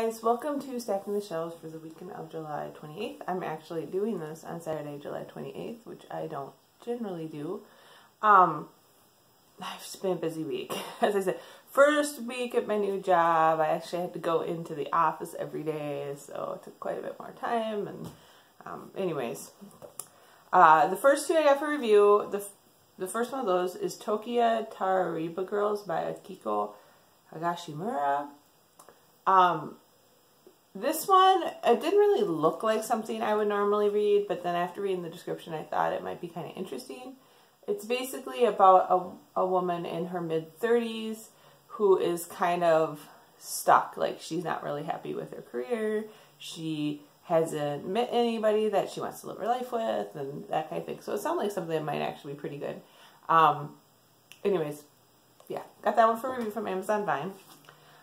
guys, welcome to Stacking the Shelves for the weekend of July 28th. I'm actually doing this on Saturday, July 28th, which I don't generally do. It's been a busy week. As I said, first week at my new job, I actually had to go into the office every day, so it took quite a bit more time. And anyways, the first two I got for review, the first one of those is Tokia Tarariba Girls by Akiko Higashimura. This one, it didn't really look like something I would normally read, but then after reading the description, I thought it might be kind of interesting. It's basically about a woman in her mid-30s who is kind of stuck. Like, she's not really happy with her career. She hasn't met anybody that she wants to live her life with, and that kind of thing. So it sounds like something that might actually be pretty good. Anyways, yeah, got that one for review from Amazon Vine.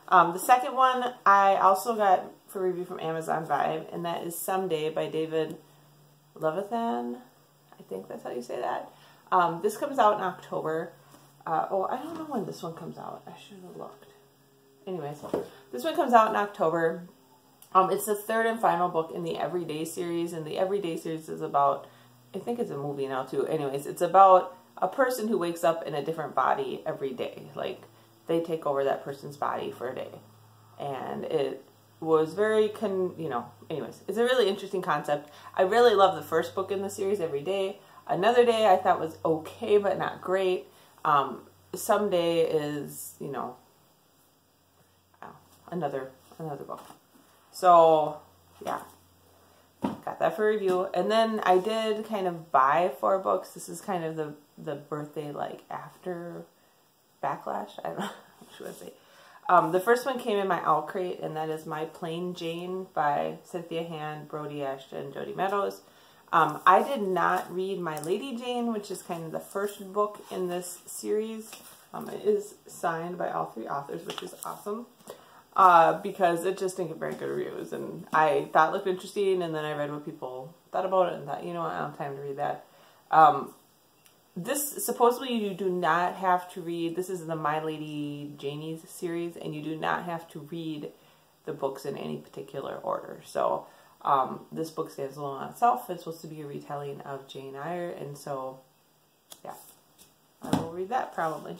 The second one I also got for review from Amazon Vine, and that is Someday by David Levithan. I think that's how you say that. This comes out in October. Oh, I don't know when this one comes out. I should have looked. Anyways, this one comes out in October. It's the third and final book in the Everyday series, and the Everyday series is about, I think it's a movie now too. Anyways, it's about a person who wakes up in a different body every day. Like, they take over that person's body for a day. And it was very, anyways, it's a really interesting concept. I really love the first book in the series, Everyday. Another Day I thought was okay, but not great. Someday is, another book. So, yeah, got that for review. And then I did kind of buy 4 books. This is kind of the birthday, like, after backlash. I don't know what should I say. The first one came in my Owl Crate, and that is My Plain Jane by Cynthia Hand, Brody Ashton, Jody Meadows. I did not read My Lady Jane, which is kind of the first book in this series. It is signed by all 3 authors, which is awesome, because it just didn't get very good reviews. And I thought it looked interesting, and then I read what people thought about it, and thought, you know what, I don't have time to read that. This, supposedly you do not have to read, this is the My Lady Janie's series, and you do not have to read the books in any particular order. So, this book stands alone on itself. It's supposed to be a retelling of Jane Eyre, and so, yeah, I will read that probably.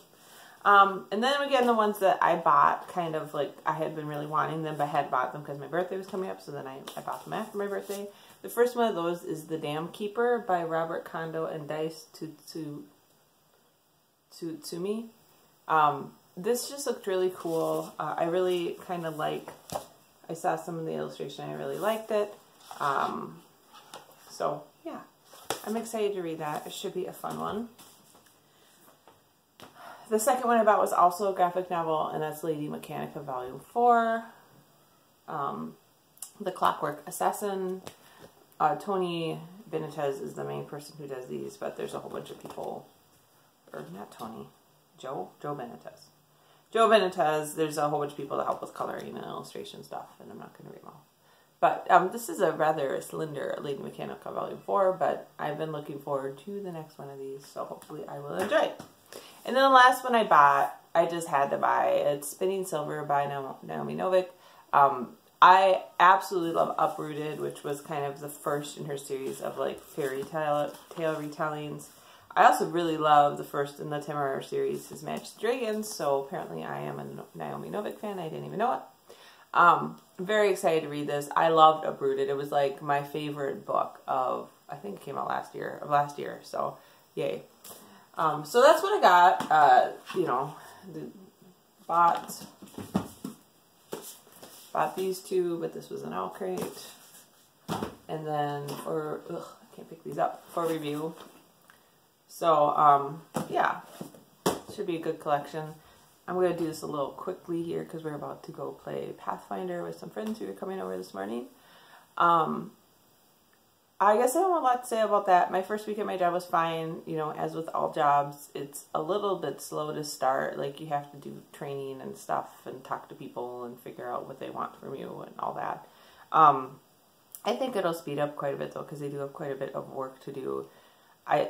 And then again, the ones that I bought, kind of like, I had been really wanting them, but I had bought them because my birthday was coming up, so then I bought them after my birthday. The first one of those is The Dam Keeper by Robert Kondo and Dice Tsutsumi. This just looked really cool. I really kind of I saw some of the illustration, I really liked it. So, yeah, I'm excited to read that. It should be a fun one. The second one I bought was also a graphic novel, and that's Lady Mechanica Volume 4. The Clockwork Assassin. Tony Benitez is the main person who does these, but there's a whole bunch of people, or not Tony, Joe Benitez. Joe Benitez, there's a whole bunch of people that help with coloring and illustration stuff, and I'm not going to read them all. But this is a rather slender Lady Mechanica Volume 4, but I've been looking forward to the next one of these, so hopefully I will enjoy it. And then the last one I bought, I just had to buy. It's Spinning Silver by Naomi Novik. I absolutely love Uprooted, which was kind of the first in her series of like fairy tale retellings. I also really love the first in the Tamara series, His Majesty Dragons, so apparently I am a Naomi Novik fan. I didn't even know it. Very excited to read this. I loved Uprooted. It was like my favorite book of, I think it came out last year, so yay. So that's what I got. Bought these 2, but this was an Owl Crate. And then I can't pick these up for review. So, yeah, should be a good collection. I'm going to do this a little quickly here because we're about to go play Pathfinder with some friends who are coming over this morning. I guess I don't have a lot to say about that. My first week at my job was fine. As with all jobs, it's a little bit slow to start. Like, you have to do training and stuff and talk to people and figure out what they want from you and all that. I think it'll speed up quite a bit, though, because they do have quite a bit of work to do.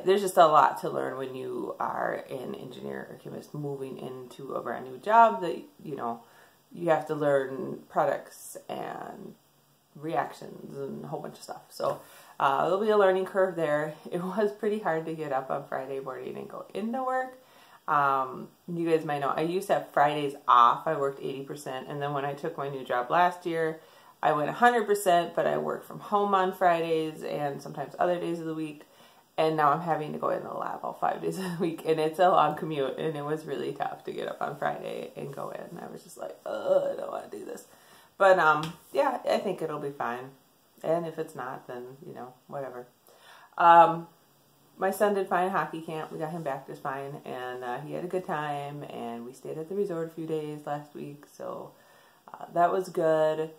There's just a lot to learn when you are an engineer or chemist moving into a brand new job that, you have to learn products and reactions and a whole bunch of stuff. So there'll be a learning curve there. It was pretty hard to get up on Friday morning and go into work. You guys might know, I used to have Fridays off. I worked 80%. And then when I took my new job last year, I went 100%, but I work from home on Fridays and sometimes other days of the week. And now I'm having to go in the lab all 5 days a week. And it's a long commute. And it was really tough to get up on Friday and go in. I was just like, I don't want to do this. But, yeah, I think it'll be fine. And if it's not, then, you know, whatever. My son did fine at hockey camp. We got him back just fine. And he had a good time. And we stayed at the resort a few days last week. So that was good.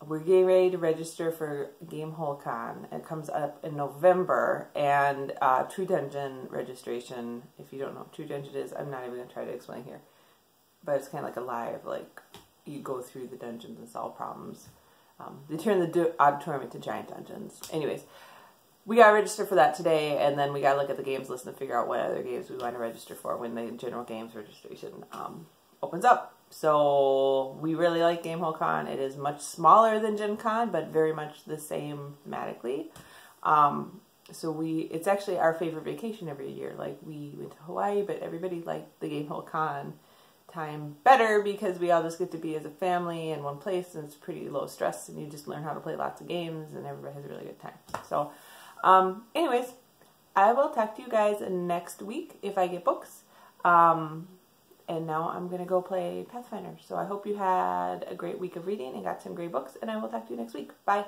We're getting ready to register for Gamehole Con. It comes up in November. And True Dungeon registration, if you don't know what True Dungeon is, I'm not even going to try to explain here. But it's kind of like a live, like, you go through the dungeons and solve problems. They turn the auditorium into giant dungeons. Anyways, we got to register for that today, and then we got to look at the games list and figure out what other games we want to register for when the general games registration opens up. So we really like Gamehole Con. It is much smaller than Gen Con, but very much the same thematically. So it's actually our favorite vacation every year. Like, we went to Hawaii, but everybody liked the Gamehole Con time better because we all just get to be as a family in one place, and it's pretty low stress, and you just learn how to play lots of games, and everybody has a really good time. So anyways, I will talk to you guys next week if I get books. And now I'm going to go play Pathfinder. So I hope you had a great week of reading and got some great books, and I will talk to you next week. Bye.